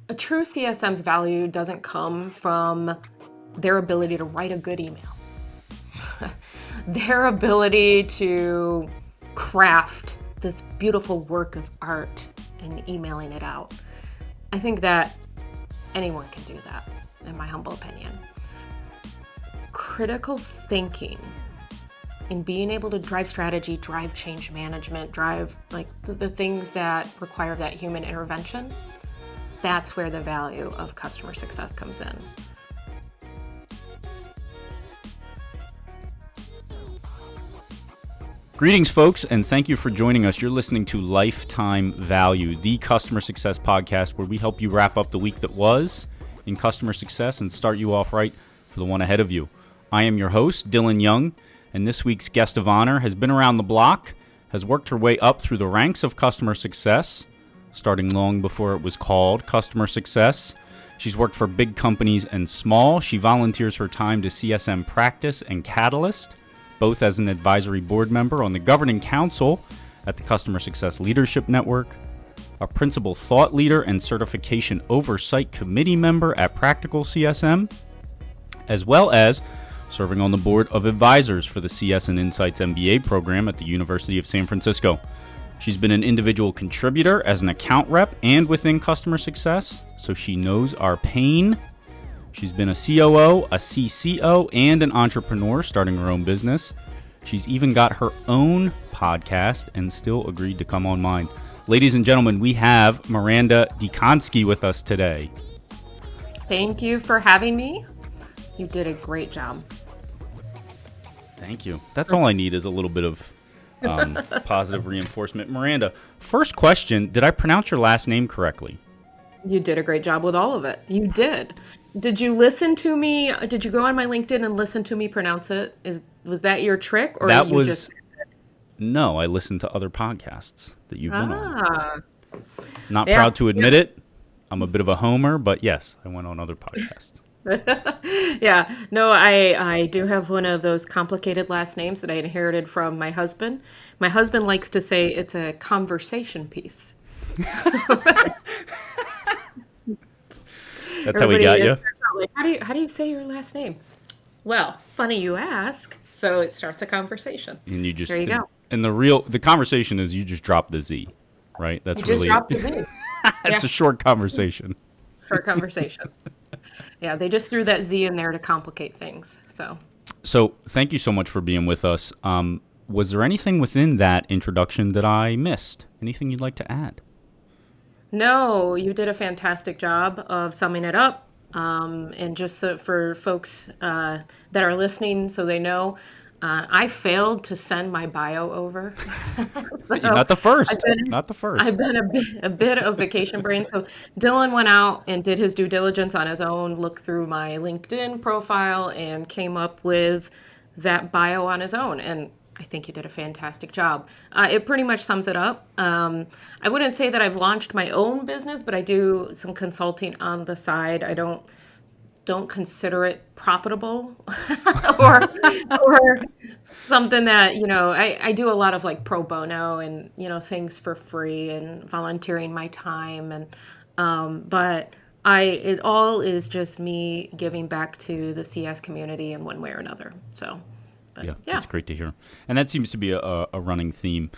A true CSM's value doesn't come from their ability to write a good email. Their ability to craft this beautiful work of art and emailing it out. I think that anyone can do that, in my humble opinion. Critical thinking and being able to drive strategy, drive change management, drive like the things that require that human intervention, that's where the value of customer success comes in. Greetings, folks, and thank you for joining us. You're listening to Lifetime Value, the customer success podcast where we help you wrap up the week that was in customer success and start you off right for the one ahead of you. I am your host, Dillon Young, and this week's guest of honor has been around the block, has worked her way up through the ranks of customer success, starting long before it was called customer success. She's worked for big companies and small. She volunteers her time to CSM Practice and Catalyst, both as an advisory board member on the governing council at the Customer Success Leadership Network, a principal thought leader and certification oversight committee member at Practical CSM, as well as serving on the board of advisors for the CS and Insights MBA program at the University of San Francisco. She's been an individual contributor as an account rep and within customer success, so she knows our pain. She's been a COO, a CCO, and an entrepreneur starting her own business. She's even got her own podcast and still agreed to come on mine. Ladies and gentlemen, we have Maranda Dziekonski with us today. Thank you for having me. You did a great job. Thank you. That's all I need is a little bit of positive reinforcement. Miranda, first question, did I pronounce your last name correctly? You did a great job with all of it. You did. Did you listen to me? Did you go on my LinkedIn and listen to me pronounce it? Was that your trick? Or that you was just... No, I listened to other podcasts that you've been on. Not Yeah. proud to admit it. I'm a bit of a homer, but yes, I went on other podcasts. Yeah, no, I do have one of those complicated last names that I inherited from my husband. My husband likes to say it's a conversation piece. That's how we got you. starts out like, how do you say your last name? Well, funny you ask. So it starts a conversation. And you just There you go. And the conversation is you just drop the Z, right? That's You just really dropped the Z. it's Yeah. a short conversation. For a conversation. Yeah, they just threw that Z in there to complicate things. So thank you so much for being with us. Was there anything within that introduction that I missed? Anything you'd like to add? No, you did a fantastic job of summing it up. And just so for folks that are listening so they know, I failed to send my bio over. You're not the first. I've been, Not the first. I've been a bit of vacation brain. So Dillon went out and did his due diligence on his own, looked through my LinkedIn profile, and came up with that bio on his own. And I think you did a fantastic job. It pretty much sums it up. I wouldn't say that I've launched my own business, but I do some consulting on the side. I don't consider it profitable or something that, I do a lot of like pro bono and, things for free and volunteering my time. But it all is just me giving back to the CS community in one way or another. So, Yeah, yeah. that's great to hear. And that seems to be a running theme.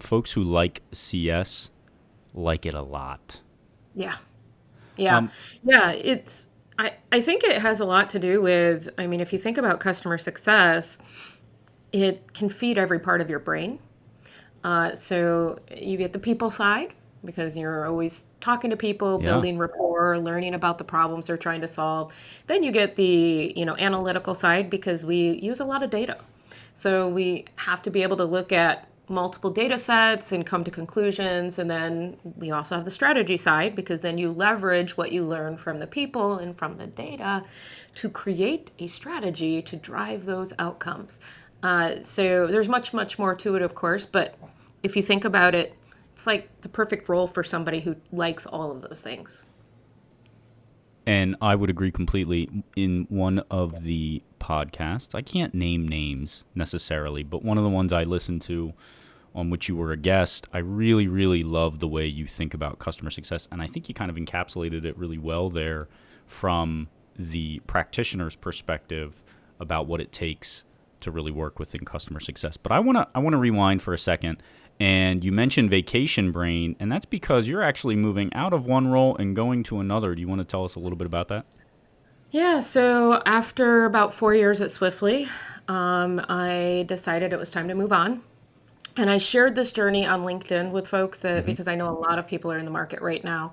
Folks who like CS like it a lot. Yeah. Yeah. Yeah. I think it has a lot to do with, if you think about customer success, it can feed every part of your brain. So you get the people side because you're always talking to people, Yeah. building rapport, learning about the problems they're trying to solve. Then you get the, analytical side because we use a lot of data. So we have to be able to look at multiple data sets and come to conclusions. And then we also have the strategy side because then you leverage what you learn from the people and from the data to create a strategy to drive those outcomes. So there's much, much more to it, of course. But if you think about it, it's like the perfect role for somebody who likes all of those things. And I would agree completely. In one of the podcasts, I can't name names necessarily, but one of the ones I listened to on which you were a guest. I really, really love the way you think about customer success. And I think you kind of encapsulated it really well there from the practitioner's perspective about what it takes to really work within customer success. But I wanna rewind for a second. And you mentioned vacation brain, and that's because you're actually moving out of one role and going to another. Do you want to tell us a little bit about that? Yeah, so after about 4 years at Swiftly, I decided it was time to move on. And I shared this journey on LinkedIn with folks that Mm-hmm. because I know a lot of people are in the market right now.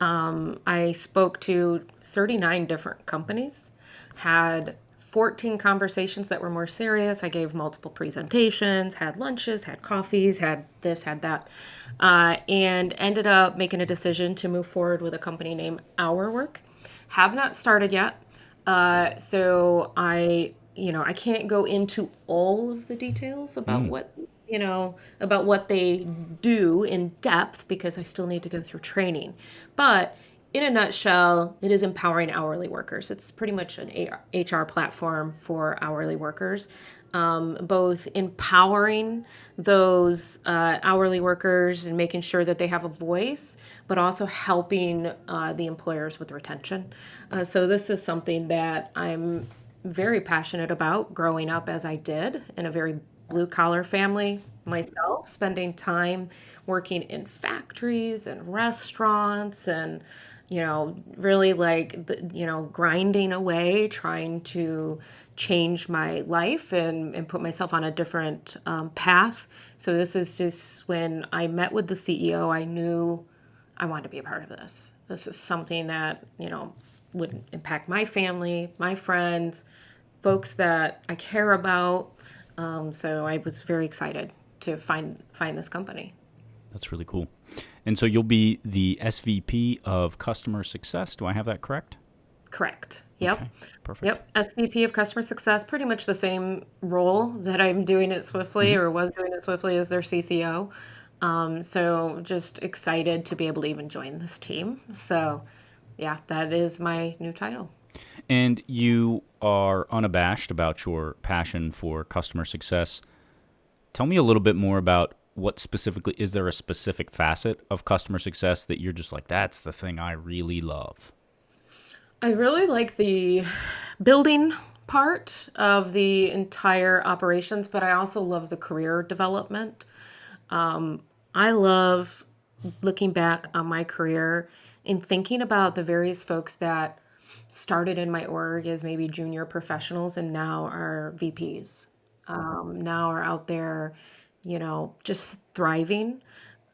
I spoke to 39 different companies, had 14 conversations that were more serious. I gave multiple presentations, had lunches, had coffees, had this, had that, and ended up making a decision to move forward with a company named Our Work. Have not started yet. So I can't go into all of the details about Mm. what they do in depth because I still need to go through training. But in a nutshell, it is empowering hourly workers. It's pretty much an HR platform for hourly workers, both empowering those hourly workers and making sure that they have a voice, but also helping the employers with retention. So this is something that I'm very passionate about growing up as I did in a very blue collar family myself, spending time working in factories and restaurants and really like grinding away trying to change my life and put myself on a different path. So this is just when I met with the CEO, I knew I wanted to be a part of this. This is something that would impact my family, my friends, folks that I care about. So I was very excited to find this company. That's really cool. And so you'll be the SVP of customer success. Do I have that correct? Correct. Yep. Okay, perfect. Yep. SVP of customer success, pretty much the same role that I'm doing at Swiftly Hmm. or was doing at Swiftly as their CCO. So just excited to be able to even join this team. So yeah, that is my new title. And you are unabashed about your passion for customer success. Tell me a little bit more about what specifically, is there a specific facet of customer success that you're just like, that's the thing I really love? I really like the building part of the entire operations, but I also love the career development. I love looking back on my career and thinking about the various folks that started in my org as maybe junior professionals and now are VPs, now are out there, just thriving.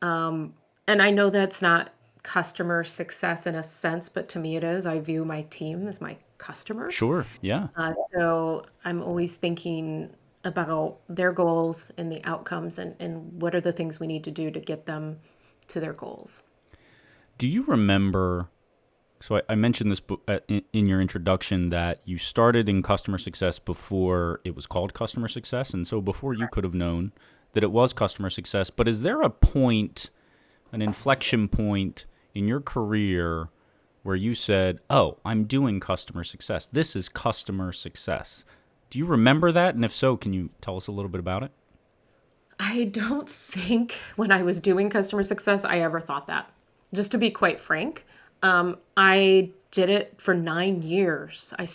And I know that's not customer success in a sense, but to me it is. I view my team as my customers. Sure. Yeah. So I'm always thinking about their goals and the outcomes and what are the things we need to do to get them to their goals. Do you remember? So I mentioned this in your introduction that you started in customer success before it was called customer success. And so before you could have known that it was customer success. But is there a point, an inflection point in your career where you said, oh, I'm doing customer success? This is customer success. Do you remember that? And if so, can you tell us a little bit about it? I don't think when I was doing customer success, I ever thought that. Just to be quite frank, I did it for 9 years. I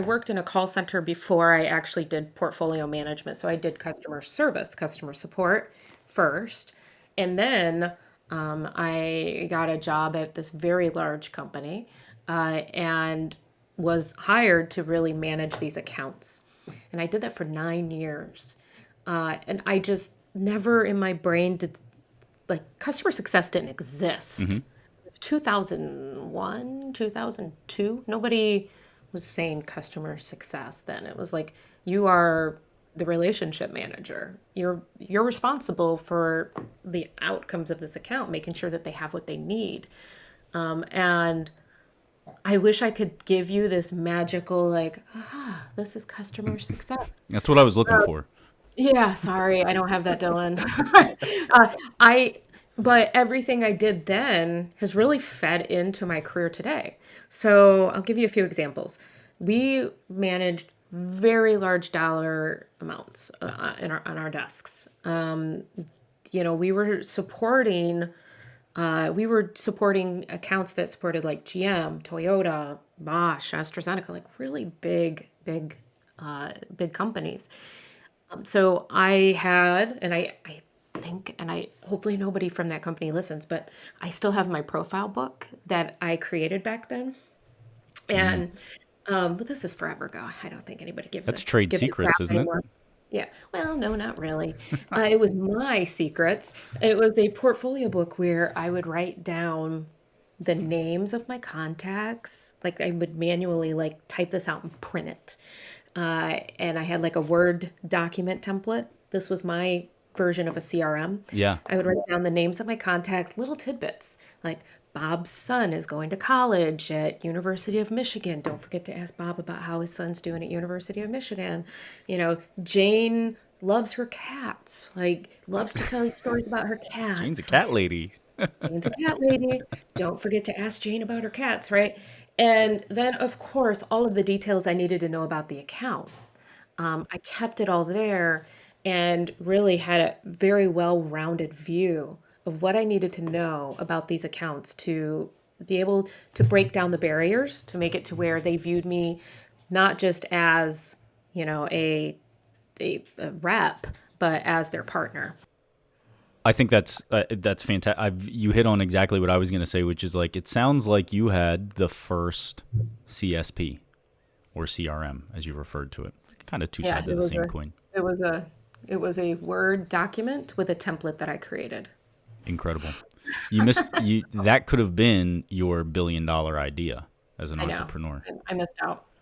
worked in a call center before I actually did portfolio management. So I did customer service, customer support first. And then I got a job at this very large company and was hired to really manage these accounts. And I did that for 9 years. And I just never in my brain did, like, customer success didn't exist. Hmm. It's 2001, 2002. Nobody was saying customer success then. It was like you are the relationship manager. You're responsible for the outcomes of this account, making sure that they have what they need. And I wish I could give you this magical, like, this is customer success. That's what I was looking for. Yeah, sorry, I don't have that, Dylan. I but everything I did then has really fed into my career today. So I'll give you a few examples. We managed very large dollar amounts on our desks. We were supporting accounts that supported like GM, Toyota, Bosch, AstraZeneca, like really big companies. So I had, and I think, and I hopefully nobody from that company listens, but I still have my profile book that I created back then. And but this is forever ago. I don't think anybody That's trade gives a crap secrets, isn't it? anymore. Yeah. Well, no, not really. It was my secrets. It was a portfolio book where I would write down the names of my contacts. Like I would manually like type this out and print it. And I had like a Word document template. This was my version of a CRM. Yeah. I would write down the names of my contacts, little tidbits like Bob's son is going to college at University of Michigan. Don't forget to ask Bob about how his son's doing at University of Michigan. Jane loves her cats, like loves to tell stories about her Jane's a cats. cat lady. Jane's a cat lady. Don't forget to ask Jane about her cats, right? And then, of course, all of the details I needed to know about the account. I kept it all there and really had a very well-rounded view of what I needed to know about these accounts to be able to break down the barriers to make it to where they viewed me not just as, a rep, but as their partner. I think that's fantastic. You hit on exactly what I was going to say, which is like it sounds like you had the first CSP or CRM, as you referred to it. Kind of two Yeah, sides of the same coin. it was a Word document with a template that I created. Incredible. That could have been your $1 billion idea as an I know. entrepreneur. I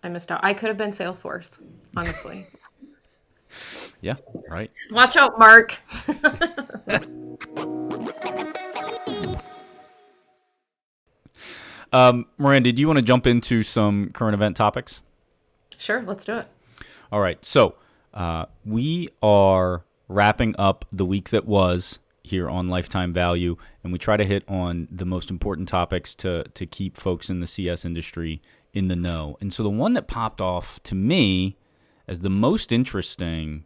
missed out. I could have been Salesforce, honestly. Yeah, right. Watch out, Mark. Miranda, do you want to jump into some current event topics? Sure, let's do it. All right. So we are wrapping up the week that was here on Lifetime Value, and we try to hit on the most important topics to keep folks in the CS industry in the know. And so the one that popped off to me as the most interesting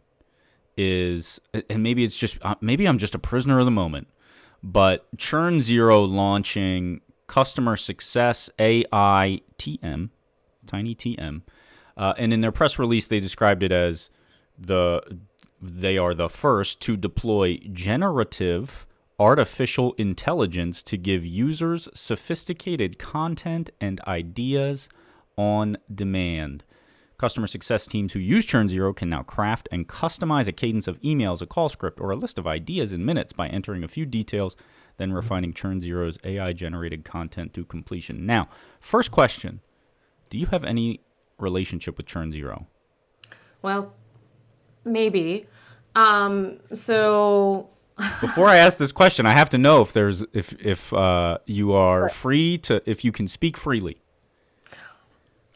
is, and maybe it's just maybe I'm just a prisoner of the moment, but Churn launching customer success AI TM, tiny TM, and in their press release they described it as they are the first to deploy generative artificial intelligence to give users sophisticated content and ideas on demand. Customer success teams who use Churn can now craft and customize a cadence of emails, a call script, or a list of ideas in minutes by entering a few details, then refining Churn AI-generated content to completion. Now, first question, do you have any relationship with Churn? Well, maybe. So Before I ask this question, I have to know if you are free to, if you can speak freely.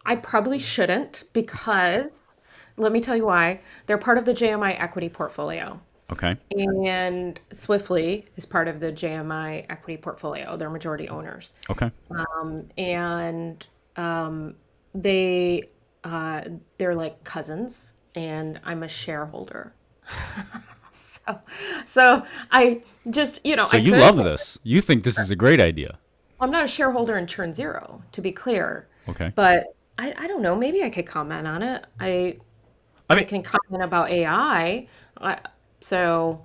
I probably shouldn't because let me tell you why. They're part of the JMI equity portfolio. Okay. And Swiftly is part of the JMI equity portfolio. They're majority owners. Okay. And they they're like cousins and I'm a shareholder. So I just, So I you could. love this. You think this is a great idea. I'm not a shareholder in Churn, to be clear. Okay. But I don't know. Maybe I could comment on it. I I mean, can comment about AI. So,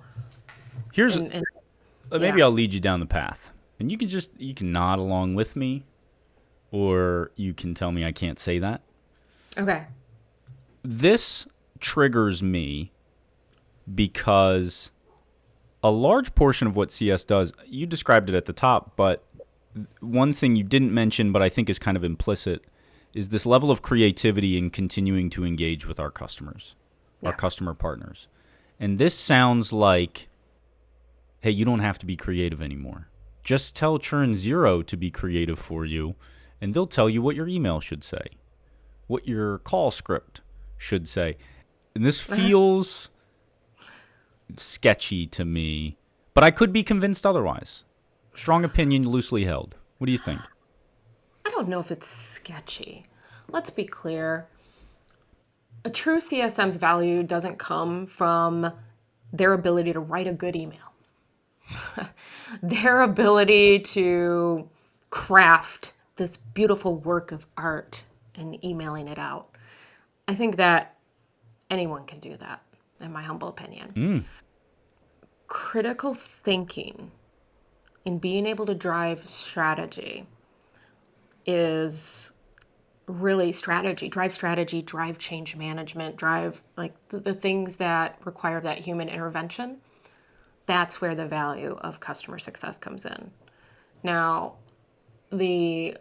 here's and maybe yeah. I'll lead you down the path, and you can nod along with me, or you can tell me I can't say that. Okay. This triggers me because a large portion of what CS does, you described it at the top, but one thing you didn't mention, but I think is kind of implicit, is this level of creativity in continuing to engage with our customers, our customer partners. And this sounds like, hey, you don't have to be creative anymore. Just tell Churn to be creative for you, and they'll tell you what your email should say, what your call script should say. And this feels sketchy to me, but I could be convinced otherwise. Strong opinion, loosely held. What do you think? I don't know if it's sketchy. Let's be clear. A true CSM's value doesn't come from their ability to write a good email, their ability to craft this beautiful work of art and emailing it out. I think that anyone can do that, in my humble opinion. Critical thinking and being able to drive strategy is really strategy, drive change management, drive like the things that require that human intervention. That's where the value of customer success comes in. Now, there's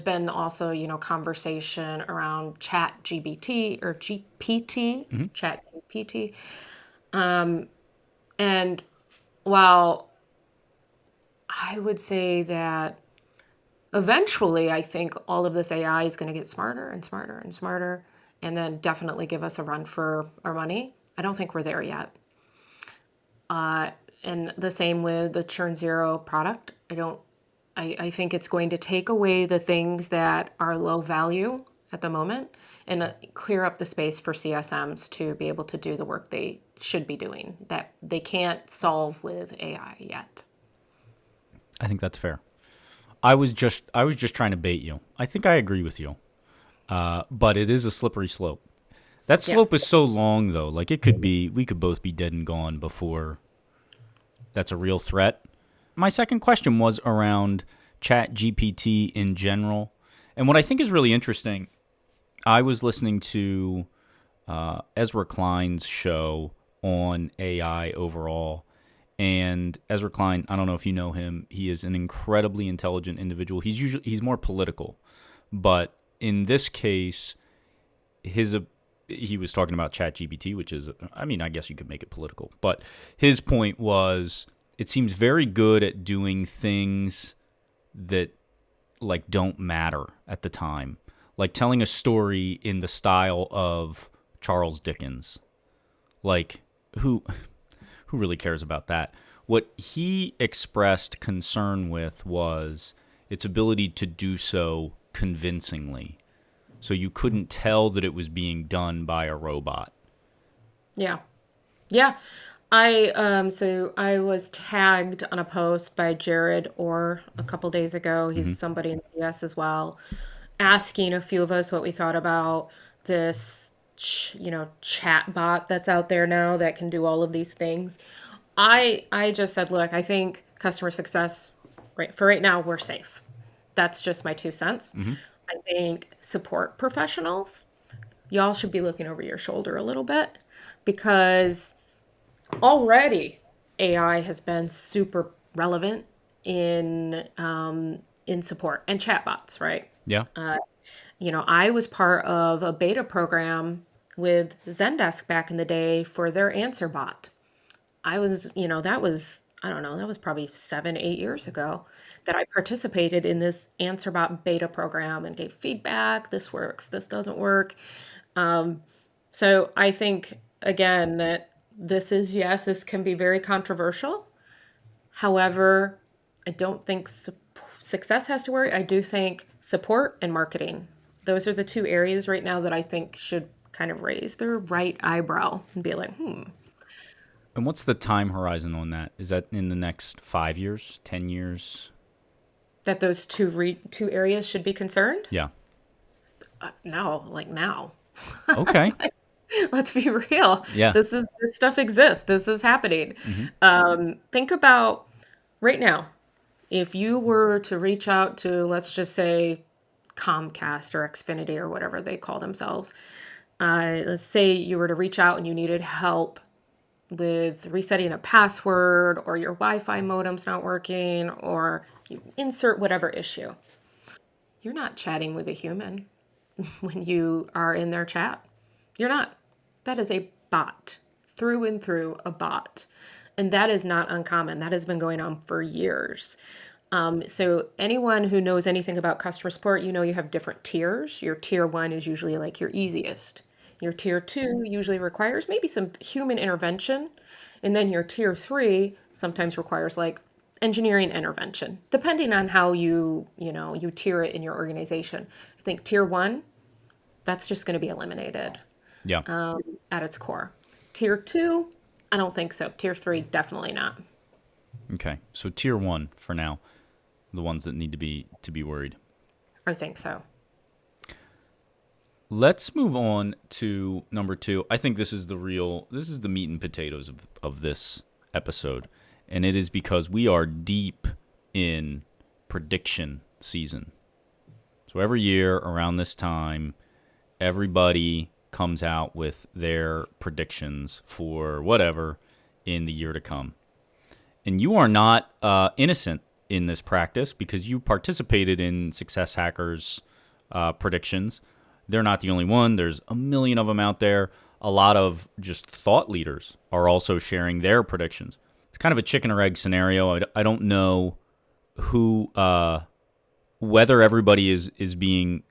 been also, conversation around chat GBT or GPT, chat GPT. And while I would say that eventually I think all of this AI is going to get smarter and smarter and smarter, and then definitely give us a run for our money, I don't think we're there yet. And the same with the Churn Zero product. I think it's going to take away the things that are low value at the moment and clear up the space for CSMs to be able to do the work they should be doing that they can't solve with AI yet. I think that's fair. I was just trying to bait you. I think I agree with you, but it is a slippery slope. That slope is so long, though. Like we could both be dead and gone before that's a real threat. My second question was around Chat GPT in general, and what I think is really interesting. I was listening to Ezra Klein's show on AI overall. And Ezra Klein, I don't know if you know him. He is an incredibly intelligent individual. He's more political, but in this case, he was talking about ChatGPT, which is, I guess you could make it political. But his point was, it seems very good at doing things that like don't matter at the time, like telling a story in the style of Charles Dickens. Like who really cares about that? What he expressed concern with was its ability to do so convincingly. So you couldn't tell that it was being done by a robot. Yeah. Yeah. I was tagged on a post by Jared Orr a couple days ago. He's somebody in CS as well, asking a few of us what we thought about this chat bot that's out there now that can do all of these things. I just said, look, I think customer success, right now, we're safe. That's just my 2 cents. I think support professionals, y'all should be looking over your shoulder a little bit, because already AI has been super relevant in support and chatbots, right? Yeah. I was part of a beta program with Zendesk back in the day for their answer bot. I was, that was, I don't know, that was probably 7, 8 years ago that I participated in this answer bot beta program and gave feedback. This works, this doesn't work. So I think, again, that this can be very controversial. However, I don't think success has to worry. I do think support and marketing, those are the two areas right now that I think should kind of raise their right eyebrow and be like, And what's the time horizon on that? Is that in the next 5 years, 10 years? that those two areas should be concerned? Yeah. No, like now. Okay. Let's be real. Yeah. This stuff exists. This is happening. Think about right now, if you were to reach out to, let's just say, Comcast or Xfinity or whatever they call themselves. Let's say you were to reach out and you needed help with resetting a password, or your Wi-Fi modem's not working, or you insert whatever issue. You're not chatting with a human when you are in their chat. You're not. That is a bot, through and through a bot. And that is not uncommon. That has been going on for years. So anyone who knows anything about customer support, you have different tiers. Your tier 1 is usually like your easiest. Your tier 2 usually requires maybe some human intervention. And then your tier 3 sometimes requires like engineering intervention, depending on how you tier it in your organization. I think tier 1, that's just going to be eliminated. Yeah. at its core. Tier 2, I don't think so. Tier 3, definitely not. Okay. So tier 1 for now, the ones that need to be worried. I think so. Let's move on to number 2. I think this is the meat and potatoes of this episode. And it is because we are deep in prediction season. So every year around this time, everybody comes out with their predictions for whatever in the year to come. And you are not innocent in this practice because you participated in Success Hackers predictions. They're not the only one. There's a million of them out there. A lot of just thought leaders are also sharing their predictions. It's kind of a chicken or egg scenario. I don't know who, whether everybody is being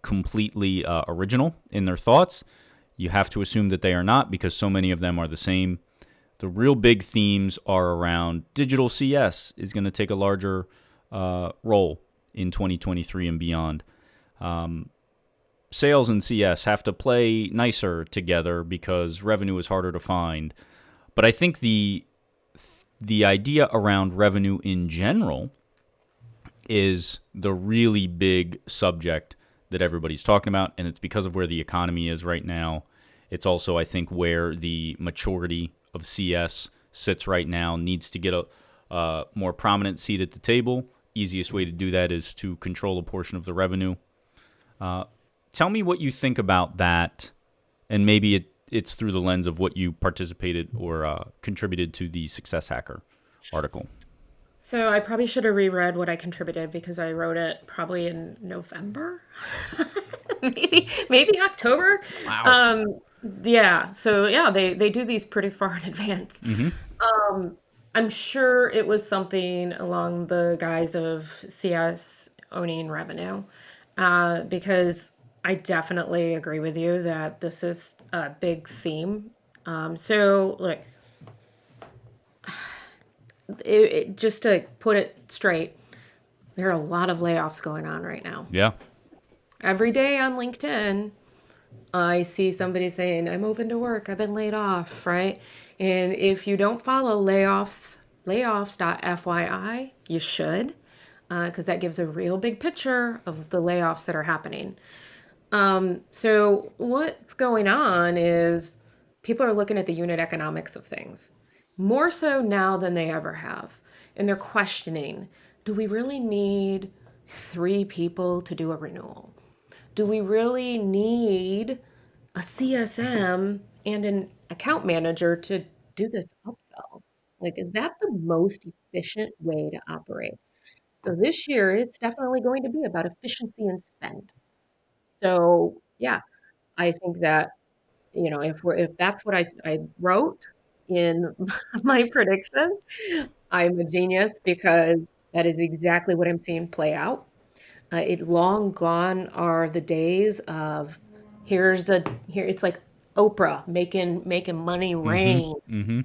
completely original in their thoughts. You have to assume that they are not because so many of them are the same. The real big themes are around digital CS is going to take a larger role in 2023 and beyond. Sales and CS have to play nicer together because revenue is harder to find. But I think the idea around revenue in general is the really big subject that everybody's talking about, and it's because of where the economy is right now. It's also, I think, where the maturity of CS sits right now, needs to get a more prominent seat at the table. Easiest way to do that is to control a portion of the revenue. Tell me what you think about that, and maybe it's through the lens of what you participated or contributed to the Success Hacker article. So I probably should have reread what I contributed because I wrote it probably in November, maybe October. Wow. Yeah. So yeah, they do these pretty far in advance. I'm sure it was something along the guise of CS owning revenue, because I definitely agree with you that this is a big theme. So look, just to put it straight, there are a lot of layoffs going on right now. Yeah. Every day on LinkedIn, I see somebody saying, I'm open to work, I've been laid off, right? And if you don't follow layoffs.fyi, you should, because that gives a real big picture of the layoffs that are happening. So what's going on is people are looking at the unit economics of things more so now than they ever have. And they're questioning, do we really need 3 people to do a renewal? Do we really need a CSM and an account manager to do this upsell? Like, is that the most efficient way to operate? So this year, it's definitely going to be about efficiency and spend. So yeah, I think that, if that's what I wrote in my prediction, I'm a genius because that is exactly what I'm seeing play out. It long gone are the days of here it's like Oprah making money rain,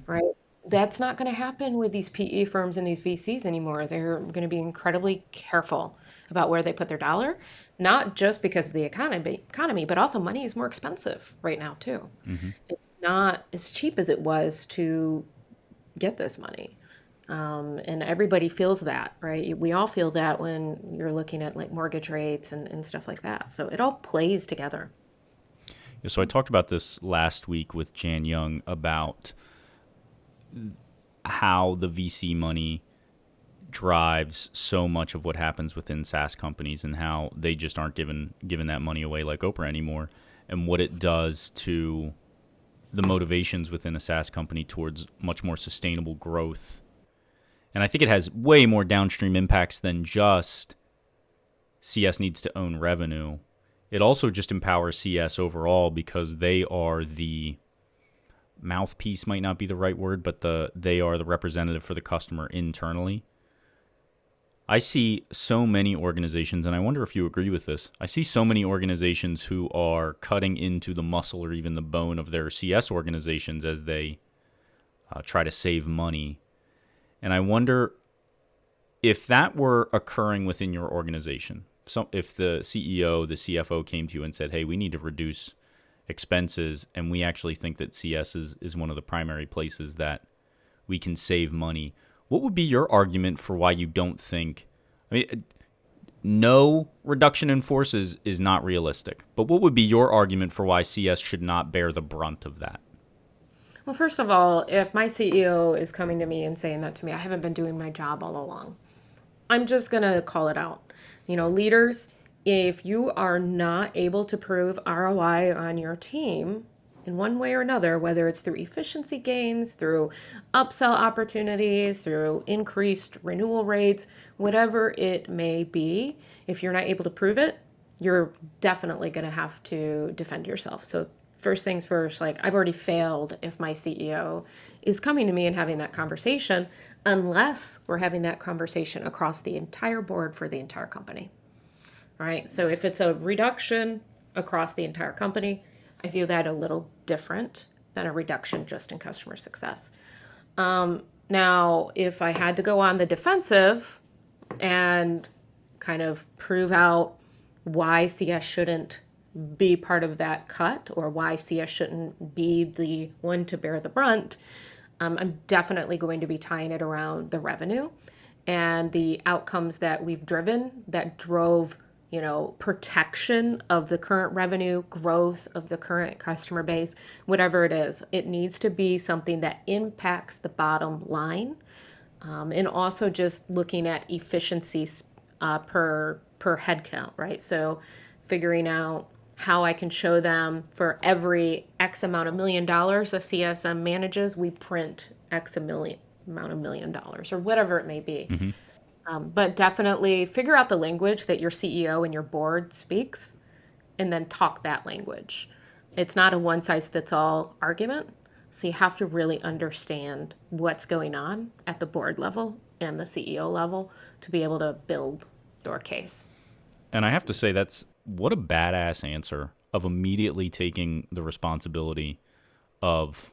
right? That's not going to happen with these PE firms and these VCs anymore. They're going to be incredibly careful about where they put their dollar, not just because of the economy, but also money is more expensive right now too. It's not as cheap as it was to get this money. And everybody feels that, right? We all feel that when you're looking at like mortgage rates and stuff like that. So it all plays together. Yeah, so I talked about this last week with Jan Young about how the VC money drives so much of what happens within SaaS companies and how they just aren't giving that money away like Oprah anymore, and what it does to the motivations within a SaaS company towards much more sustainable growth. And I think it has way more downstream impacts than just CS needs to own revenue. It also just empowers CS overall because they are the mouthpiece, might not be the right word, but they are the representative for the customer internally. I see so many organizations, and I wonder if you agree with this. I see so many organizations who are cutting into the muscle or even the bone of their CS organizations as they try to save money. And I wonder if that were occurring within your organization. So if the CEO, the CFO came to you and said, hey, we need to reduce expenses, and we actually think that CS is one of the primary places that we can save money. What would be your argument for why you don't think, I mean, no reduction in force is not realistic, but what would be your argument for why CS should not bear the brunt of that? Well, first of all, if my CEO is coming to me and saying that to me, I haven't been doing my job all along. I'm just going to call it out. Leaders, if you are not able to prove ROI on your team in one way or another, whether it's through efficiency gains, through upsell opportunities, through increased renewal rates, whatever it may be, if you're not able to prove it, you're definitely going to have to defend yourself. So first things first, like I've already failed if my CEO is coming to me and having that conversation, unless we're having that conversation across the entire board for the entire company, right? So if it's a reduction across the entire company, I view that a little different than a reduction just in customer success. Now, if I had to go on the defensive and kind of prove out why CS shouldn't be part of that cut or why CS shouldn't be the one to bear the brunt, I'm definitely going to be tying it around the revenue and the outcomes that we've driven that drove, protection of the current revenue, growth of the current customer base, whatever it is. It needs to be something that impacts the bottom line. And also just looking at efficiencies per head count, right? So figuring out how I can show them for every X amount of $1 million a CSM manages, we print X amount of $1 million or whatever it may be. Mm-hmm. But definitely figure out the language that your CEO and your board speaks and then talk that language. It's not a one size fits all argument. So you have to really understand what's going on at the board level and the CEO level to be able to build your case. And I have to say, that's what a badass answer of immediately taking the responsibility of,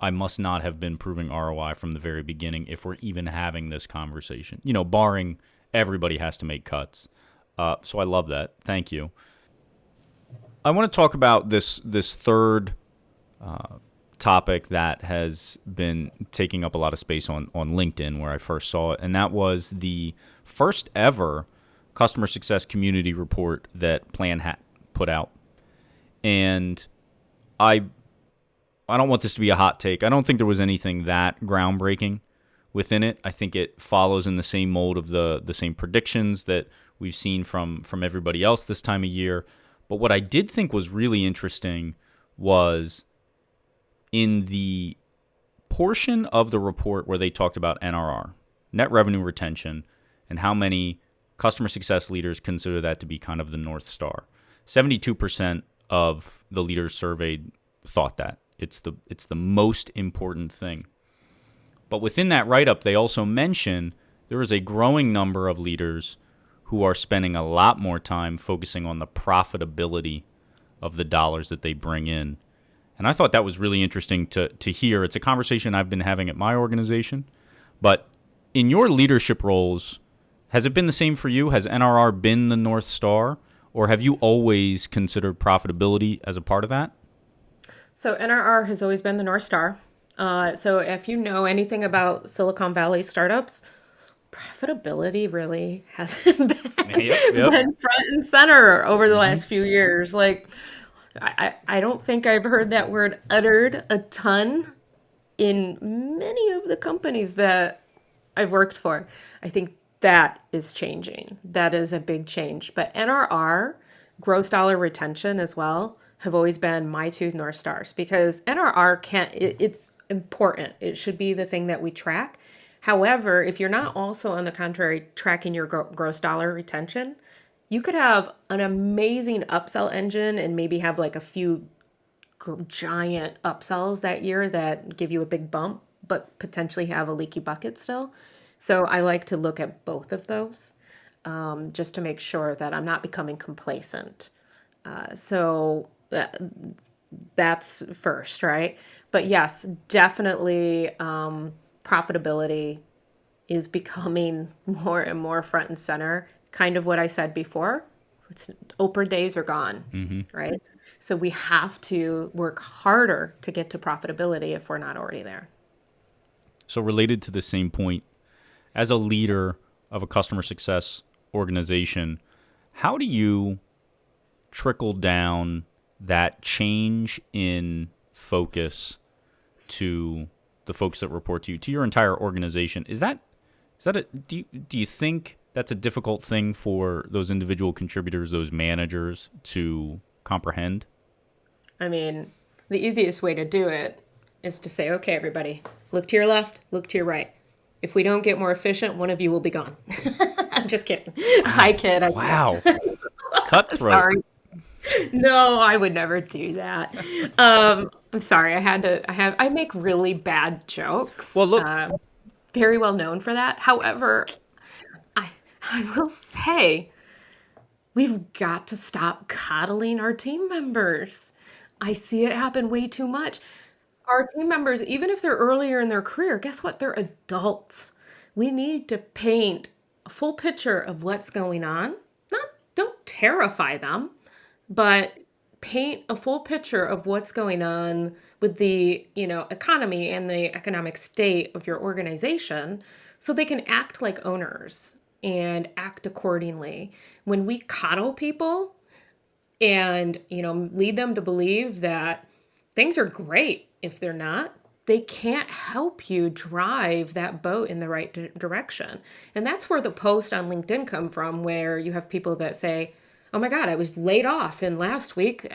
I must not have been proving ROI from the very beginning if we're even having this conversation. Barring everybody has to make cuts. So I love that. Thank you. I want to talk about this third topic that has been taking up a lot of space on LinkedIn, where I first saw it, and that was the first ever customer success community report that Plan put out. And I don't want this to be a hot take. I don't think there was anything that groundbreaking within it. I think it follows in the same mold of the same predictions that we've seen from everybody else this time of year. But what I did think was really interesting was in the portion of the report where they talked about NRR, net revenue retention, and how many customer success leaders consider that to be kind of the North Star. 72% of the leaders surveyed thought that. It's the most important thing. But within that write-up, they also mention there is a growing number of leaders who are spending a lot more time focusing on the profitability of the dollars that they bring in. And I thought that was really interesting to hear. It's a conversation I've been having at my organization. But in your leadership roles, has it been the same for you? Has NRR been the North Star? Or have you always considered profitability as a part of that? So NRR has always been the North Star. So if you know anything about Silicon Valley startups, profitability really hasn't been front and center over the last few years. Like, I don't think I've heard that word uttered a ton in many of the companies that I've worked for. I think that is changing. That is a big change. But NRR, gross dollar retention as well, have always been my two North Stars, because NRR it's important. It should be the thing that we track. However, if you're not also, on the contrary, tracking your gross dollar retention, you could have an amazing upsell engine and maybe have like a few giant upsells that year that give you a big bump, but potentially have a leaky bucket still. So I like to look at both of those just to make sure that I'm not becoming complacent. So that's first, right? But yes, definitely profitability is becoming more and more front and center. Kind of what I said before, Oprah days are gone, right? So we have to work harder to get to profitability if we're not already there. So related to the same point, as a leader of a customer success organization, how do you trickle down that change in focus to the folks that report to you, to your entire organization? Do you think that's a difficult thing for those individual contributors, those managers to comprehend? I mean, the easiest way to do it is to say, okay, everybody, look to your left, look to your right. If we don't get more efficient, one of you will be gone. I'm just kidding. I kid. Wow. Cutthroat. Sorry. No, I would never do that. I'm sorry. I make really bad jokes. Well, look, Very well known for that. However, I, I will say we've got to stop coddling our team members. I see it happen way too much. Our team members, even if they're earlier in their career, guess what? They're adults. We need to paint a full picture of what's going on. Not don't terrify them, but paint a full picture of what's going on with the, economy and the economic state of your organization so they can act like owners and act accordingly. When we coddle people and, lead them to believe that things are great if they're not, they can't help you drive that boat in the right direction. And that's where the post on LinkedIn come from, where you have people that say, oh my God, I was laid off and last week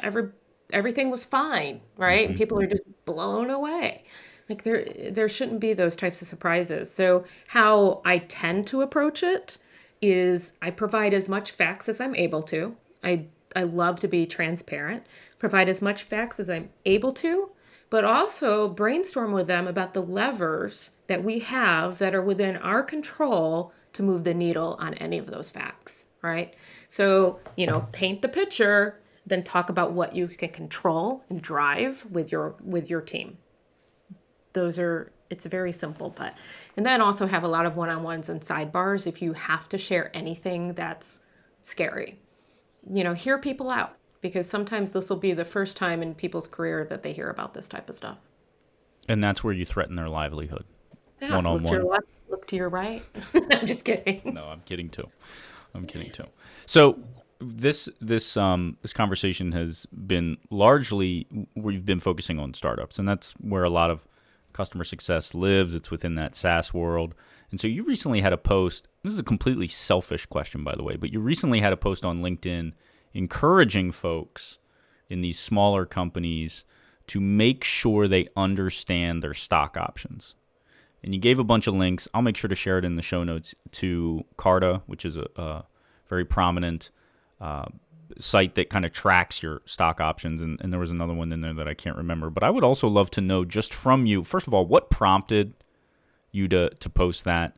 everything was fine, right? And people are just blown away. Like there shouldn't be those types of surprises. So how I tend to approach it is I provide as much facts as I'm able to. I love to be transparent, provide as much facts as I'm able to, but also brainstorm with them about the levers that we have that are within our control to move the needle on any of those facts, right? So, paint the picture, then talk about what you can control and drive with your team. It's very simple, and then also have a lot of one-on-ones and sidebars if you have to share anything that's scary. Hear people out, because sometimes this will be the first time in people's career that they hear about this type of stuff. And that's where you threaten their livelihood. Yeah, One-on-one. look to your left, look to your right. I'm just kidding. No, I'm kidding too. So this conversation has been largely, we've been focusing on startups, and that's where a lot of customer success lives. It's within that SaaS world. And so you recently had a post. This is a completely selfish question, by the way, but you recently had a post on LinkedIn encouraging folks in these smaller companies to make sure they understand their stock options. And you gave a bunch of links. I'll make sure to share it in the show notes to Carta, which is a very prominent site that kind of tracks your stock options. And there was another one in there that I can't remember. But I would also love to know just from you, first of all, what prompted you to post that?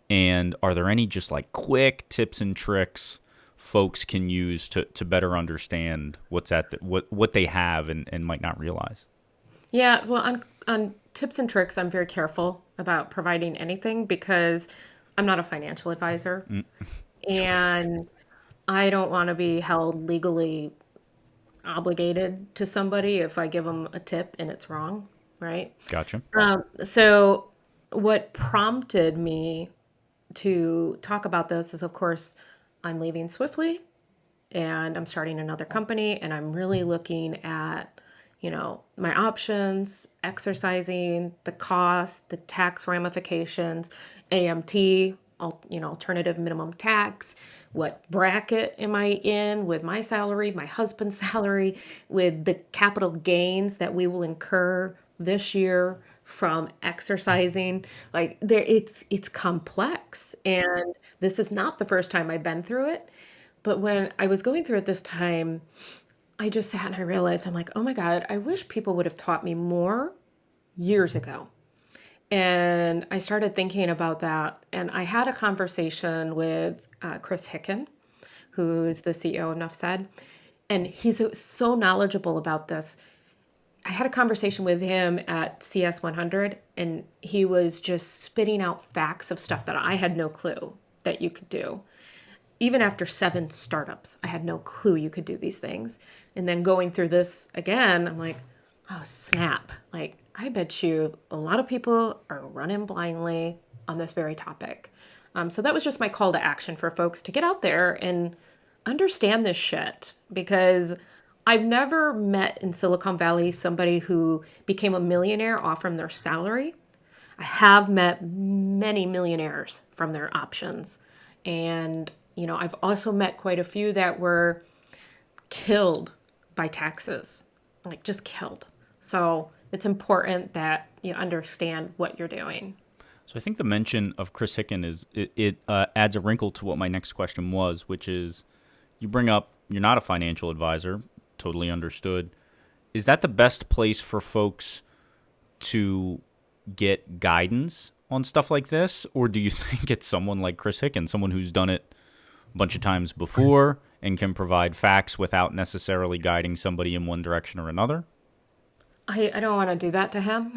And are there any just like quick tips and tricks folks can use to better understand what's what they have and might not realize? Yeah, well, on tips and tricks, I'm very careful about providing anything because I'm not a financial advisor. And I don't want to be held legally obligated to somebody if I give them a tip and it's wrong, right? Gotcha. So what prompted me to talk about this is, of course, I'm leaving swiftly and I'm starting another company, and I'm really looking at, my options, exercising the cost, the tax ramifications, AMT, alternative minimum tax. What bracket am I in with my salary, my husband's salary, with the capital gains that we will incur this year from exercising? Like it's complex, and this is not the first time I've been through it. But when I was going through it this time, I just sat and I realized, I'm like, oh my God, I wish people would have taught me more years ago. And I started thinking about that. And I had a conversation with Chris Hicken, who's the CEO of Enough Said. And he's so knowledgeable about this. I had a conversation with him at CS 100, and he was just spitting out facts of stuff that I had no clue that you could do. even after 7 startups, I had no clue you could do these things. And then going through this again, I'm like, oh, snap. Like, I bet you a lot of people are running blindly on this very topic. So that was just my call to action for folks to get out there and understand this shit, because I've never met in Silicon Valley somebody who became a millionaire off from their salary. I have met many millionaires from their options. And, I've also met quite a few that were killed by taxes, like just killed. So it's important that you understand what you're doing. So I think the mention of Chris Hicken it adds a wrinkle to what my next question was, which is you bring up you're not a financial advisor, totally understood. Is that the best place for folks to get guidance on stuff like this? Or do you think it's someone like Chris Hicken, someone who's done it a bunch of times before and can provide facts without necessarily guiding somebody in one direction or another? I don't want to do that to him.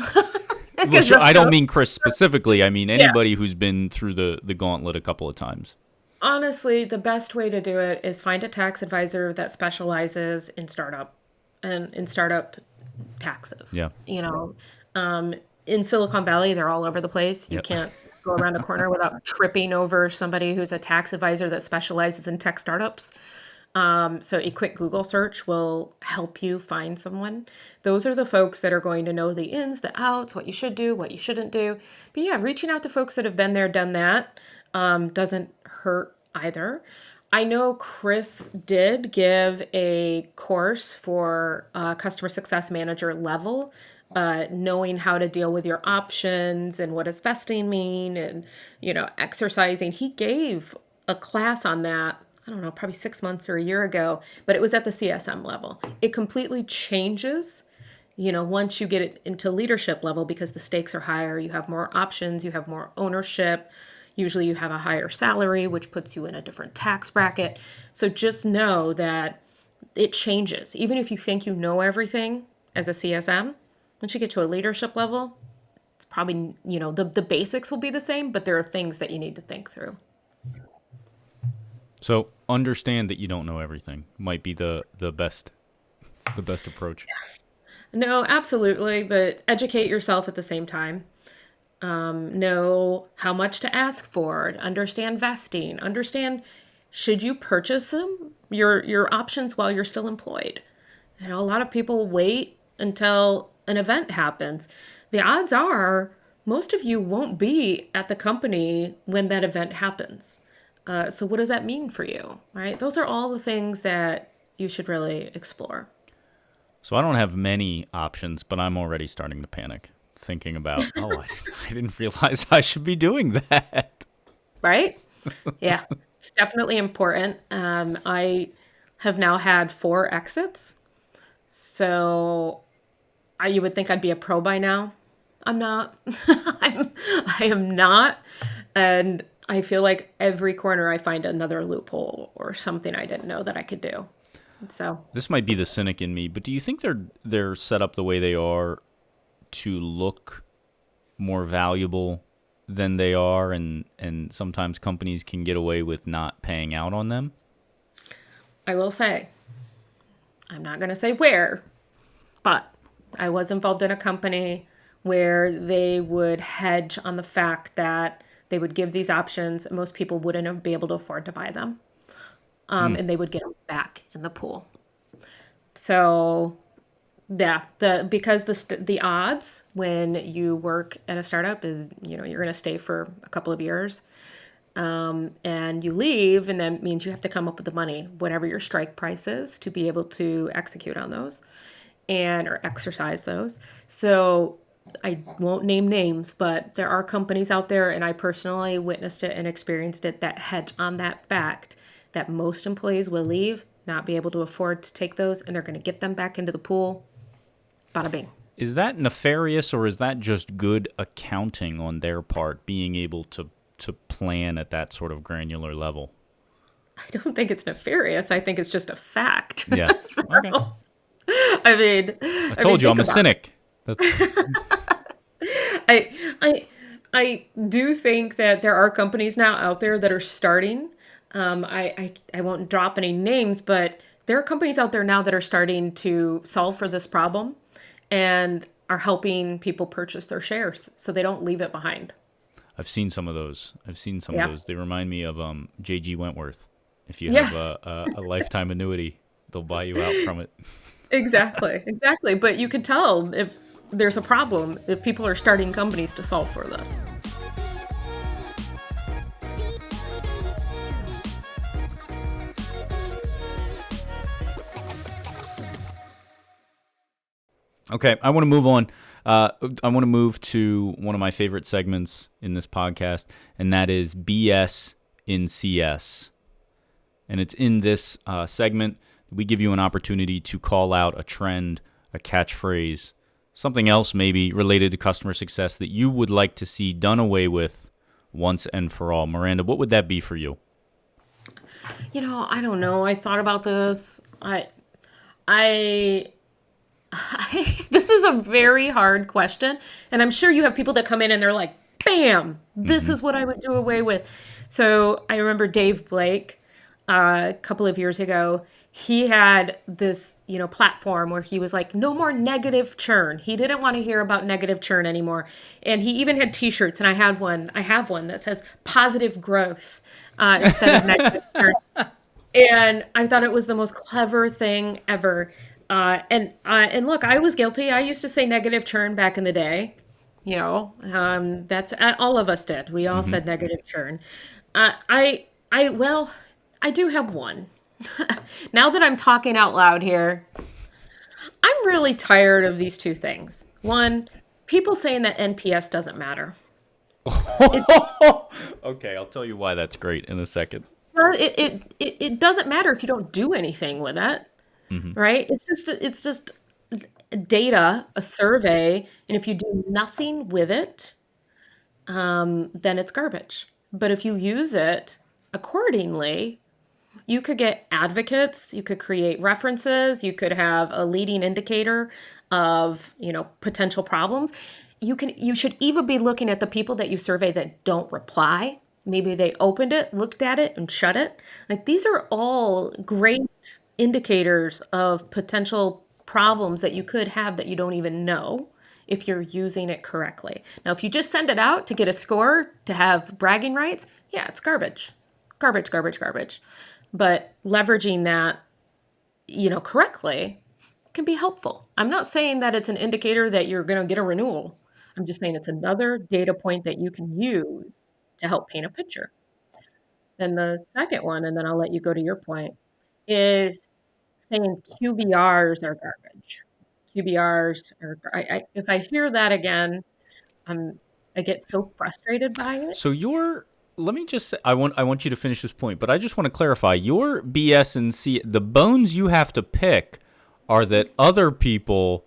Well, sure, I don't mean Chris specifically. I mean anybody Yeah. who's been through the gauntlet a couple of times. Honestly, the best way to do it is find a tax advisor that specializes in startup taxes. Yeah. In Silicon Valley, they're all over the place. You Yep. can't go around a corner without tripping over somebody who's a tax advisor that specializes in tech startups. So a quick Google search will help you find someone. Those are the folks that are going to know the ins, the outs, what you should do, what you shouldn't do. But yeah, reaching out to folks that have been there, done that, doesn't hurt either. I know Chris did give a course for customer success manager level, knowing how to deal with your options and what does vesting mean, and exercising. He gave a class on that. I don't know, probably 6 months or a year ago, but it was at the CSM level. It completely changes, once you get it into leadership level, because the stakes are higher. You have more options, you have more ownership. Usually you have a higher salary, which puts you in a different tax bracket. So just know that it changes. Even if you think you know everything as a CSM, once you get to a leadership level, it's probably, the basics will be the same, but there are things that you need to think through. So understand that you don't know everything might be the best approach. No, absolutely, but educate yourself at the same time. Know how much to ask for, understand vesting, understand should you purchase your options while you're still employed. A lot of people wait until an event happens. The odds are most of you won't be at the company when that event happens. So what does that mean for you, right? Those are all the things that you should really explore. So I don't have many options, but I'm already starting to panic, thinking about, I didn't realize I should be doing that. Right? Yeah, it's definitely important. I have now had 4 exits. So you would think I'd be a pro by now. I'm not. I am not. And I feel like every corner I find another loophole or something I didn't know that I could do. So This might be the cynic in me, but do you think they're set up the way they are to look more valuable than they are, and sometimes companies can get away with not paying out on them? I will say, I'm not going to say where, but I was involved in a company where they would hedge on the fact that they would give these options and most people wouldn't be able to afford to buy them. And they would get them back in the pool. So yeah, because the odds when you work at a startup is, you're going to stay for a couple of years, and you leave, and that means you have to come up with the money, whatever your strike price is, to be able to execute on those or exercise those. So I won't name names, but there are companies out there, and I personally witnessed it and experienced it, that hedge on that fact that most employees will leave, not be able to afford to take those, and they're going to get them back into the pool. Bada bing. Is that nefarious, or is that just good accounting on their part, being able to plan at that sort of granular level? I don't think it's nefarious. I think it's just a fact. Yeah. So, Okay. I Told you I'm think a about cynic. I do think that there are companies now out there that are starting I won't drop any names, but there are companies out there now that are starting to solve for this problem and are helping people purchase their shares so they don't leave it behind. I've seen some of those. Yeah. They remind me of JG Wentworth. If you have Yes, a lifetime annuity, they'll buy you out from it. exactly. Exactly. But you could tell if there's a problem if people are starting companies to solve for this. Okay, I want to move on. I want to move to one of my favorite segments in this podcast, and that is BS in CS. And it's in this segment that we give you an opportunity to call out a trend, a catchphrase, something else maybe related to customer success that you would like to see done away with once and for all. Miranda, what would that be for you? I don't know. I thought about this. I this is a very hard question, and I'm sure you have people that come in and they're like, "Bam, this Mm-hmm. is what I would do away with." So I remember Dave Blake a couple of years ago. He had this, platform where he was like, "No more negative churn." He didn't want to hear about negative churn anymore, and he even had T-shirts. And I had one. I have one that says "positive growth" instead of negative churn. And I thought it was the most clever thing ever. And look, I was guilty. I used to say negative churn back in the day. That's all of us did. We all Mm-hmm. said negative churn. Well, I do have one. Now that I'm talking out loud here, I'm really tired of these two things. One, people saying that NPS doesn't matter. It Okay, I'll tell you why that's great in a second. it doesn't matter if you don't do anything with it. Mm-hmm. Right? It's just data, a survey, and if you do nothing with it, then it's garbage. But if you use it accordingly, you could get advocates, you could create references, you could have a leading indicator of, potential problems. You should even be looking at the people that you survey that don't reply. Maybe they opened it, looked at it, and shut it. Like these are all great indicators of potential problems that you could have that you don't even know if you're using it correctly. Now, if you just send it out to get a score to have bragging rights, yeah, it's garbage. Garbage, garbage, garbage. But leveraging that, correctly can be helpful. I'm not saying that it's an indicator that you're going to get a renewal. I'm just saying it's another data point that you can use to help paint a picture. Then the second one, and then I'll let you go to your point, is saying QBRs are garbage. QBRs are, if I hear that again, I'm, I get so frustrated by it. So your let me just say, I want you to finish this point, but I just want to clarify your BS and C the bones you have to pick are that other people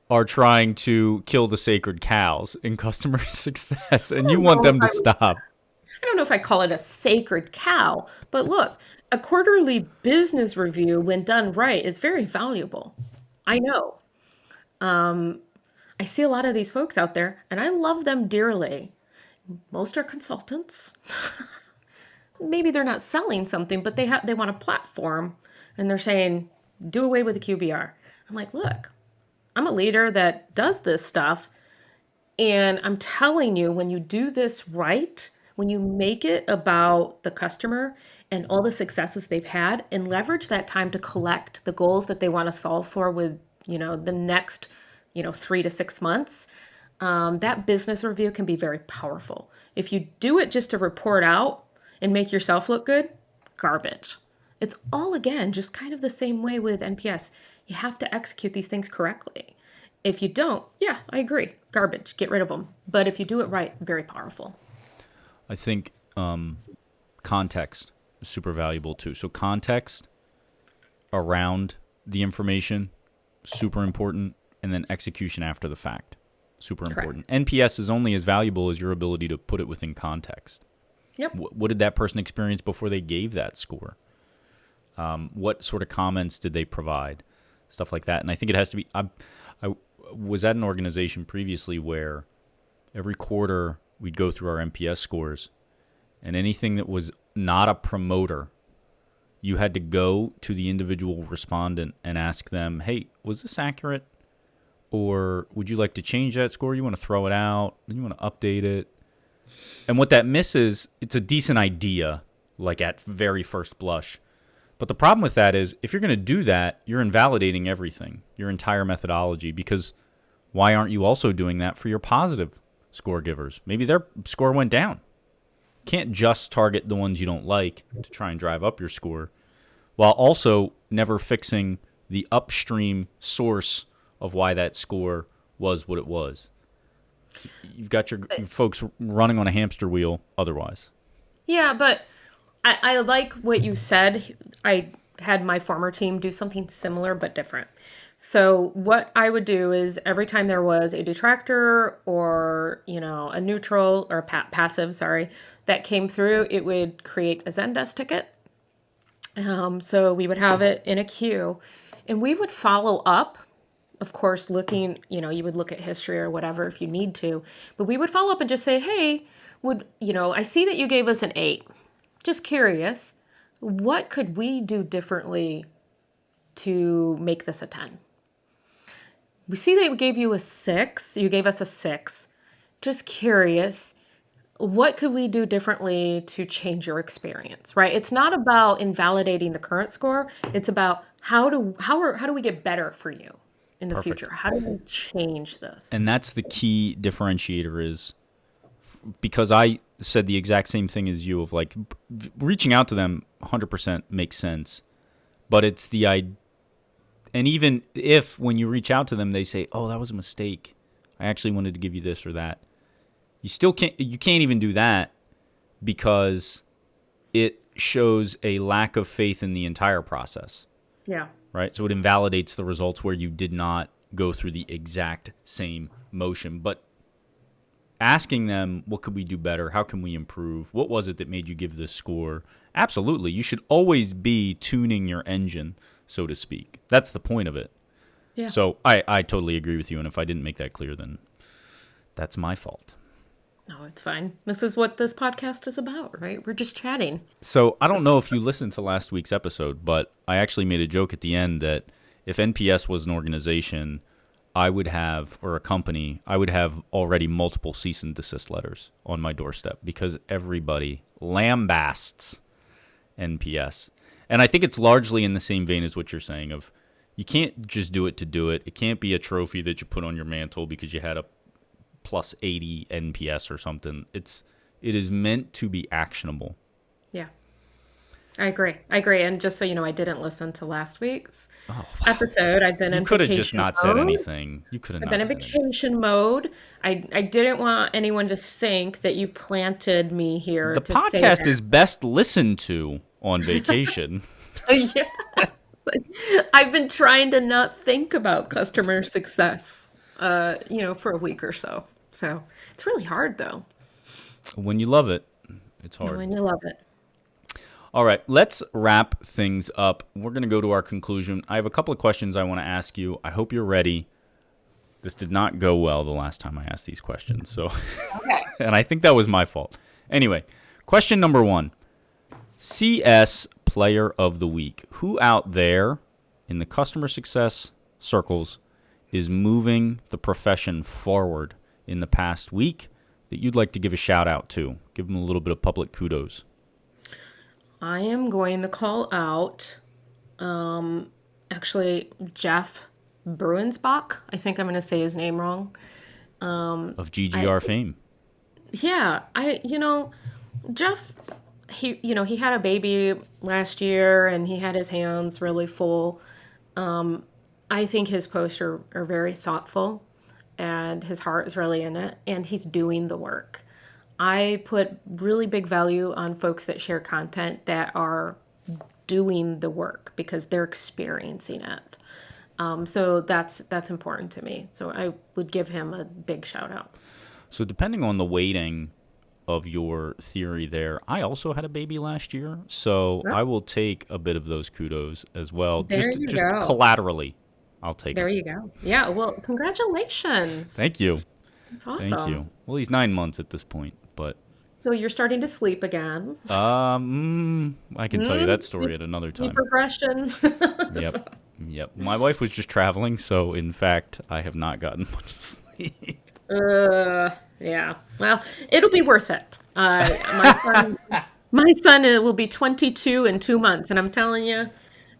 are trying to kill the sacred cows in customer success I and you don't want know if them to I stop. I don't know if I call it a sacred cow, but look, a quarterly business review, when done right, is very valuable. I know. I see a lot of these folks out there, and I love them dearly. Most are consultants. Maybe they're not selling something, but they want a platform, and they're saying, "Do away with the QBR." I'm like, look, I'm a leader that does this stuff, and I'm telling you, when you do this right, when you make it about the customer and all the successes they've had and leverage that time to collect the goals that they want to solve for with, the next, 3 to 6 months, that business review can be very powerful. If you do it just to report out and make yourself look good, garbage. It's all, again, just kind of the same way with NPS. You have to execute these things correctly. If you don't, yeah, I agree. Garbage, get rid of them. But if you do it right, very powerful. I think context is super valuable too. So context around the information super important and then execution after the fact. Super Correct. important. NPS is only as valuable as your ability to put it within context. Yep. What did that person experience before they gave that score? What sort of comments did they provide? Stuff like that. And I think it has to be. I was at an organization previously where every quarter we'd go through our NPS scores, and anything that was not a promoter, you had to go to the individual respondent and ask them, hey, was this accurate? Or would you like to change that score? You want to throw it out? You want to update it? And what that misses, it's a decent idea, like at very first blush. But the problem with that is if you're going to do that, you're invalidating everything, your entire methodology, because why aren't you also doing that for your positive score givers? Maybe their score went down. Can't just target the ones you don't like to try and drive up your score, while also never fixing the upstream source of why that score was what it was. You've got your folks running on a hamster wheel otherwise. Yeah, but I like what you said. I had my former team do something similar but different. So what I would do is every time there was a detractor or, a neutral or passive, sorry, that came through, it would create a Zendesk ticket. So we would have it in a queue and we would follow up. Of course, looking, you would look at history or whatever if you need to, but we would follow up and just say, hey, I see that you gave us an 8. Just curious, what could we do differently to make this a 10? We see that we gave you a 6. You gave us a 6. Just curious, what could we do differently to change your experience, right? It's not about invalidating the current score. It's about how do we get better for you in the Perfect. future? How do we change this? And that's the key differentiator is because I said the exact same thing as you of like reaching out to them 100% makes sense, but it's the idea. And even if when you reach out to them, they say, oh, that was a mistake. I actually wanted to give you this or that. You can't even do that because it shows a lack of faith in the entire process. Yeah. Right? So it invalidates the results where you did not go through the exact same motion. But asking them, what could we do better? How can we improve? What was it that made you give this score? Absolutely. You should always be tuning your engine, so to speak. That's the point of it. Yeah. So I totally agree with you. And if I didn't make that clear, then that's my fault. No, it's fine. This is what this podcast is about, right? We're just chatting. So I don't know if you listened to last week's episode, but I actually made a joke at the end that if NPS was an organization, I would have, or a company, I would have already multiple cease and desist letters on my doorstep because everybody lambasts NPS. And I think it's largely in the same vein as what you're saying of you can't just do it to do it. It can't be a trophy that you put on your mantle because you had a plus 80 NPS or something. It is meant to be actionable. Yeah. I agree. And just so you know, I didn't listen to last week's episode. I've been in vacation mode. You could have just not said anything. You could have not I've been in vacation mode. I didn't want anyone to think that you planted me here. The podcast is best listened to on vacation. Yeah. I've been trying to not think about customer success, for a week or so. So it's really hard, though. When you love it, it's hard. When you love it. All right, let's wrap things up. We're going to go to our conclusion. I have a couple of questions I want to ask you. I hope you're ready. This did not go well the last time I asked these questions. So, Okay. And I think that was my fault. Anyway, question number 1. CS Player of the Week. Who out there in the customer success circles is moving the profession forward in the past week that you'd like to give a shout out to? Give them a little bit of public kudos. I am going to call out, actually, Jeff Bruinsbach. I think I'm going to say his name wrong. Of GGR fame. Yeah, Jeff, he had a baby last year and he had his hands really full. I think his posts are very thoughtful and his heart is really in it and he's doing the work. I put really big value on folks that share content that are doing the work because they're experiencing it. So that's important to me. So I would give him a big shout out. So depending on the weighting of your theory there, I also had a baby last year. So I will take a bit of those kudos as well. There you go. Collaterally, I'll take There it. you go. Yeah, well, congratulations. Thank you. That's awesome. Thank you. Well, he's 9 months at this point, but So you're starting to sleep again. I can tell you that story at another Sleep time. regression. Yep. Yep. My wife was just traveling, so in fact, I have not gotten much sleep. Yeah. Well, it'll be worth it. My son will be 22 in 2 months, and I'm telling you,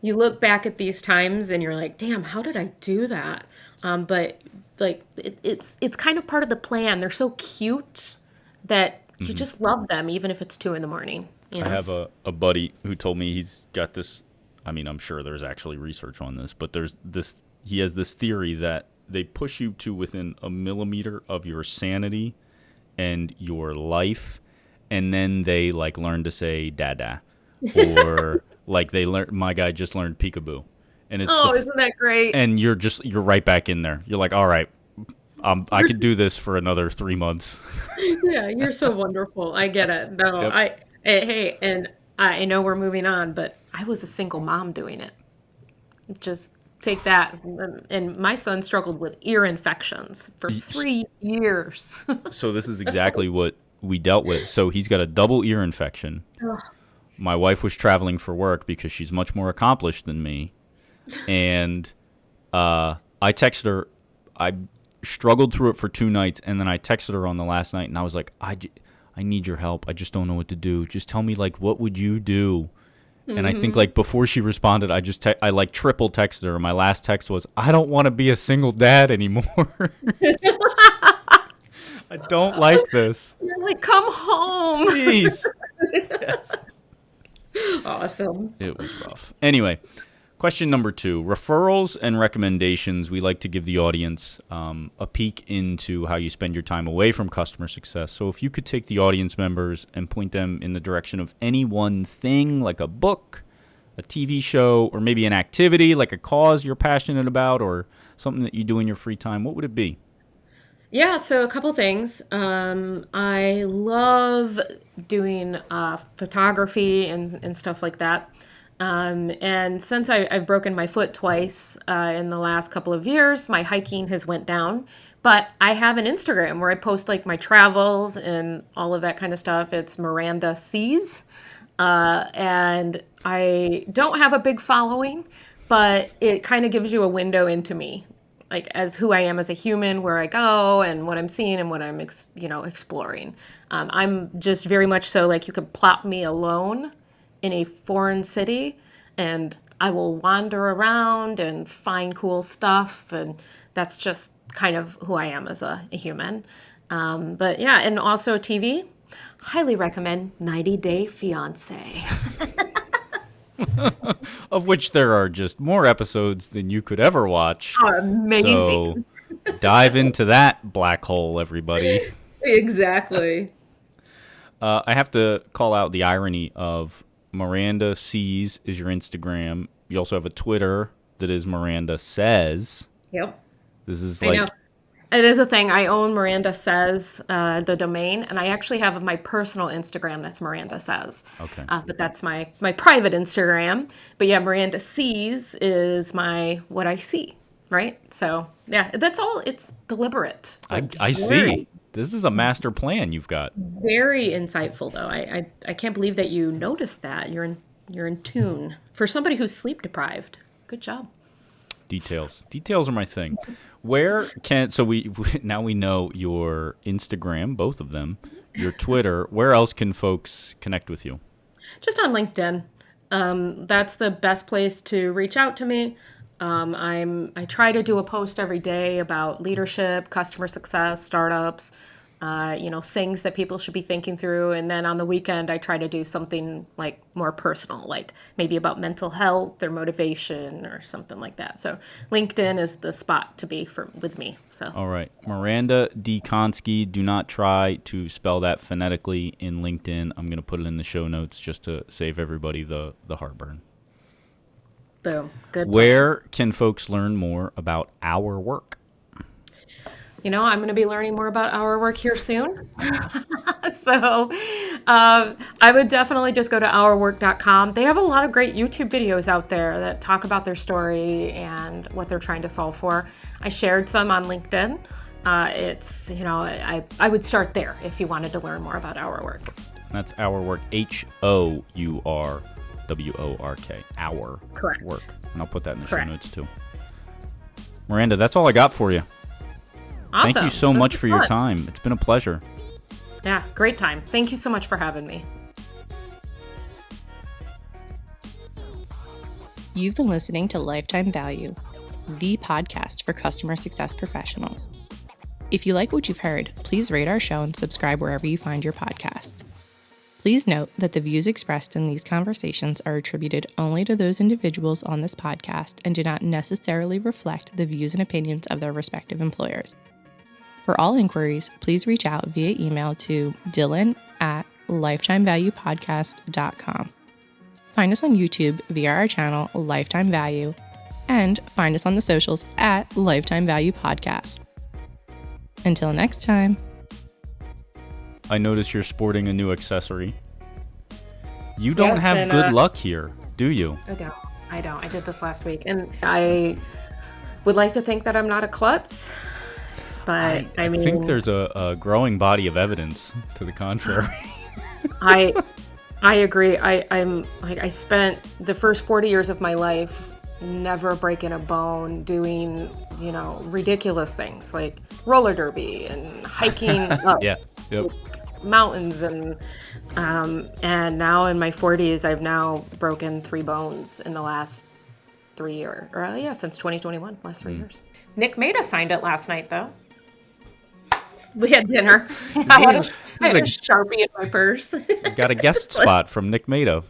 you look back at these times and you're like, damn, how did I do that? But like, it's kind of part of the plan. They're so cute that you just love them, even if it's 2 in the morning. You I know? have a buddy who told me he's got this. I mean, I'm sure there's actually research on this, but there's this. He has this theory that they push you to within a millimeter of your sanity and your life, and then they like learn to say "dada," or like they learn. My guy just learned peekaboo, and it's Oh, isn't that great? and you're right back in there. You're like, all right, I could do this for another 3 months. Yeah, you're so wonderful. I get it. No, Yep. hey, and I know we're moving on, but I was a single mom doing it. Just take that. And my son struggled with ear infections for 3 years. So this is exactly what we dealt with. So he's got a double ear infection. Ugh. My wife was traveling for work because she's much more accomplished than me, and I texted her. I struggled through it for 2 nights, and then I texted her on the last night, and I was like, I need your help. I just don't know what to do. Just tell me, like, what would you do? And I think, like, before she responded, I like triple texted her. My last text was, I don't want to be a single dad anymore. I don't like this. You're like, come home. Please. Yes. Awesome. It was rough. Anyway, question number 2. Referrals and recommendations. We like to give the audience a peek into how you spend your time away from customer success. So if you could take the audience members and point them in the direction of any one thing, like a book, a TV show, or maybe an activity, like a cause you're passionate about, or something that you do in your free time, what would it be? Yeah, so a couple things. I love doing photography and stuff like that. And since I've broken my foot twice in the last couple of years, my hiking has went down. But I have an Instagram where I post like my travels and all of that kind of stuff. It's Miranda Sees. And I don't have a big following, but it kind of gives you a window into me, like as who I am as a human, where I go, and what I'm seeing, and what I'm exploring. I'm just very much so like you could plop me alone in a foreign city, and I will wander around and find cool stuff, and that's just kind of who I am as a human. But yeah, and also TV. Highly recommend 90 Day Fiance. Of which there are just more episodes than you could ever watch. Amazing. So dive into that black hole, everybody. Exactly. I have to call out the irony of Miranda Sees is your Instagram. You also have a Twitter that is Miranda Says. Yep. This is I know. like, It is a thing. I own Miranda Says, the domain, and I actually have my personal Instagram that's Miranda Says. okay. But that's my private Instagram. But yeah, Miranda Sees is my what I see, right? So yeah, that's all. It's deliberate. I see. This is a master plan you've got. Very insightful, though. I can't believe that you noticed that. You're in tune for somebody who's sleep deprived. Good job. Details. Details are my thing. Where can so we now we know your Instagram, both of them, your Twitter. Where else can folks connect with you? Just on LinkedIn. That's the best place to reach out to me. I try to do a post every day about leadership, customer success, startups, things that people should be thinking through. And then on the weekend, I try to do something like more personal, like maybe about mental health or motivation or something like that. So LinkedIn is the spot to be with me. So. All right. Maranda Dziekonski. Do not try to spell that phonetically in LinkedIn. I'm going to put it in the show notes just to save everybody the heartburn. Boom. Good. Where can folks learn more about our work? I'm going to be learning more about our work here soon. So I would definitely just go to ourwork.com. They have a lot of great YouTube videos out there that talk about their story and what they're trying to solve for. I shared some on LinkedIn. It's, I would start there if you wanted to learn more about our work. That's Our Work, HOURWORK, Our Correct. Work. And I'll put that in the Correct. show notes too. Maranda, that's all I got for you. Awesome. Thank you so This much was for your fun. time. It's been a pleasure. Yeah, great time. Thank you so much for having me. You've been listening to Lifetime Value, the podcast for customer success professionals. If you like what you've heard, please rate our show and subscribe wherever you find your podcast. Please note that the views expressed in these conversations are attributed only to those individuals on this podcast and do not necessarily reflect the views and opinions of their respective employers. For all inquiries, please reach out via email to Dillon@lifetimevaluepodcast.com. Find us on YouTube via our channel Lifetime Value, and find us on the socials at Lifetime Value Podcast. Until next time. I notice you're sporting a new accessory. You don't Yes, have and, good luck here, do you? I don't. I did this last week. And I would like to think that I'm not a klutz. But I mean, think there's a growing body of evidence to the contrary. I agree. I spent the first 40 years of my life never breaking a bone, doing, ridiculous things like roller derby and hiking up Yeah. Yep. mountains and now in my 40s I've now broken 3 bones in the last 3 years. Since 2021, last 3 years. Nick Mehta signed it last night though. We had dinner. I had a Sharpie in my purse. Got a guest spot from Nick Mehta.